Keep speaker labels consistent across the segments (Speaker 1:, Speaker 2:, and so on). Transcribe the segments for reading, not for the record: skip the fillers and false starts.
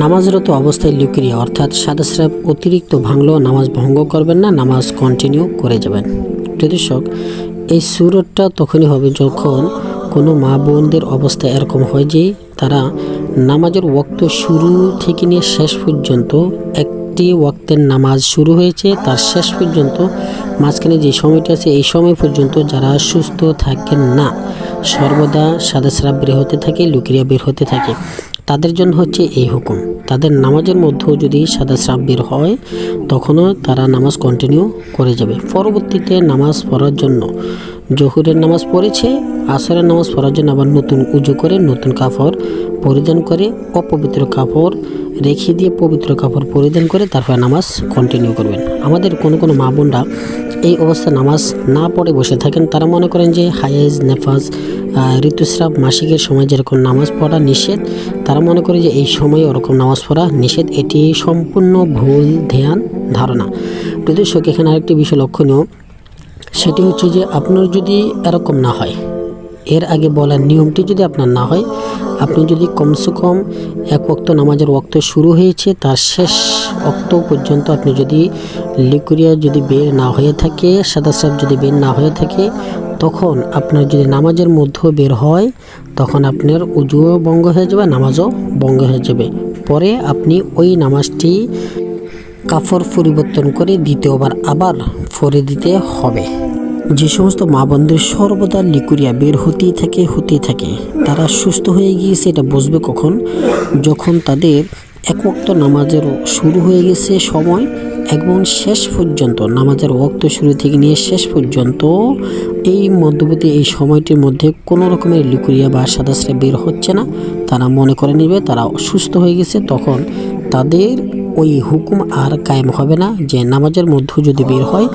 Speaker 1: নামাজরত অবস্থায় লিকুরিয়া অর্থাৎ সাদা স্রাব অতিরিক্ত ভাঙলেও নামাজ ভঙ্গ করবেন না, নামাজ কন্টিনিউ করে যাবেন। প্রিয় দর্শক, এই সূরতটা তখনই হবে যখন কোনো মা বোনদের অবস্থা এরকম হয় যে তারা নামাজের ওয়াক্ত শুরু থেকে নিয়ে শেষ পর্যন্ত, একটি ওয়াক্তের নামাজ শুরু হয়েছে তার শেষ পর্যন্ত মাঝখানে যে সময়টা আছে এই সময় পর্যন্ত যারা সুস্থ থাকেন না, সর্বদা সাদা স্রাব বের হতে থাকে, লিকুরিয়া বের হতে থাকে, তাদের জন্য হচ্ছে এই হুকুম। তাদের নামাজের মধ্যেও যদি সাদা স্রাব বের হয় তখনও তারা নামাজ কন্টিনিউ করে যাবে। পরবর্তীতে নামাজ পড়ার জন্য জোহরের নামাজ পড়েছে, আসরের নামাজ পড়ার জন্য আবার নতুন উজু করে নতুন কাপড় পরিধান করে অপবিত্র কাপড় রেখে দিয়ে পবিত্র কাপড় পরিধান করে তারপরে নামাজ কন্টিনিউ করবেন। আমাদের কোনো মা বোনরা এই অবস্থায় নামাজ না পড়ে বসে থাকেন। তারা মনে করেন যে হায়েজ, নেফাজ, ঋতুস্রাব, মাসিকের সময় যেরকম নামাজ পড়া নিষেধ, তারা মনে করে যে এই সময়ে ওরকম নামাজ পড়া নিষেধ। এটি সম্পূর্ণ ভুল ধ্যান ধারণা। দর্শক, এখানে আরেকটি বিষয় লক্ষণীয়, সেটি হচ্ছে যে আপনার যদি এরকম না হয়, এর আগে বলার নিয়মটি যদি আপনার না হয়, আপনি যদি কমসে কম এক ওয়াক্ত নামাজের ওয়াক্ত শুরু হয়েছে তার শেষ ওয়াক্ত পর্যন্ত আপনি যদি লিকুরিয়া যদি বের না হয়ে থাকে, সাদা স্রাব যদি বের না হয়ে থাকে, তখন আপনার যদি নামাজের মধ্যেও বের হয় তখন আপনার উজুও ভঙ্গ হয়ে যাবে, নামাজও ভঙ্গ হয়ে যাবে। পরে আপনি ওই নামাজটি কাপড় পরিবর্তন করে দ্বিতীয়বার আবার পরে দিতে হবে। যে সমস্ত মা বোনদের সর্বদা লিকুরিয়া বের হতেই থাকে, তারা সুস্থ হয়ে গিয়েছে এটা বুঝবে কখন, যখন তাদের এক ওয়াক্ত নামাজের শুরু হয়ে গেছে সময় এবং শেষ পর্যন্ত নামাজের ওয়াক্ত শুরু থেকে নিয়ে শেষ পর্যন্ত এই মধ্যবর্তী এই সময়টির মধ্যে কোনো রকমের লিকুরিয়া বা সাদা স্রাব বের হচ্ছে না, তারা মনে করে নেবে তারা সুস্থ হয়ে গেছে। তখন তাদের ওই হুকুম আর কায়েম হবে না যে নামাজের মধ্যে যদি বের হয়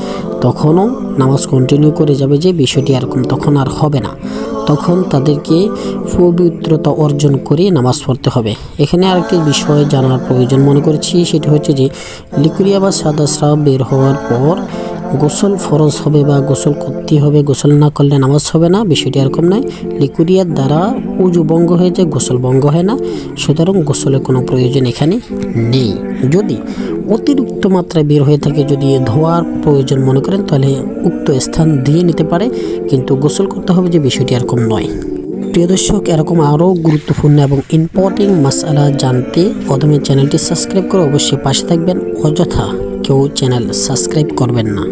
Speaker 1: তখনও নামাজ কন্টিনিউ করে যাবে, যে বিষয়টি এরকম তখন আর হবে না। তখন তাদেরকে পবিত্রতা অর্জন করে নামাজ পড়তে হবে। এখানে আরেকটি বিষয় জানার প্রয়োজন মনে করছি, সেটি হচ্ছে যে লিকুরিয়া বা সাদা স্রাব বের হওয়ার পর গোসল ফরজ হবে বা গোসল করতে হবে, গোসল না করলে নামাজ হবে না, বিষয়টি এরকম নয়। লিকুরিয়ার দ্বারা উজু ভঙ্গ হয়ে যায়, গোসল ভঙ্গ হয় না, সুতরাং গোসলের কোনো প্রয়োজন এখানে নেই। যদি অতিরিক্ত মাত্রায় বের হয়ে থাকে, যদি ধোয়ার প্রয়োজন মনে করেন তাহলে উক্ত স্থান দিয়ে নিতে পারে, কিন্তু গোসল করতে হবে যে বিষয়টি এরকম নয়। প্রিয় দর্শক, এরকম আরও গুরুত্বপূর্ণ এবং ইম্পর্টেন্ট মাসআলা জানতে প্রথমে চ্যানেলটি সাবস্ক্রাইব করে অবশ্যই পাশে থাকবেন। অযথা কেউ চ্যানেল সাবস্ক্রাইব করবেন না।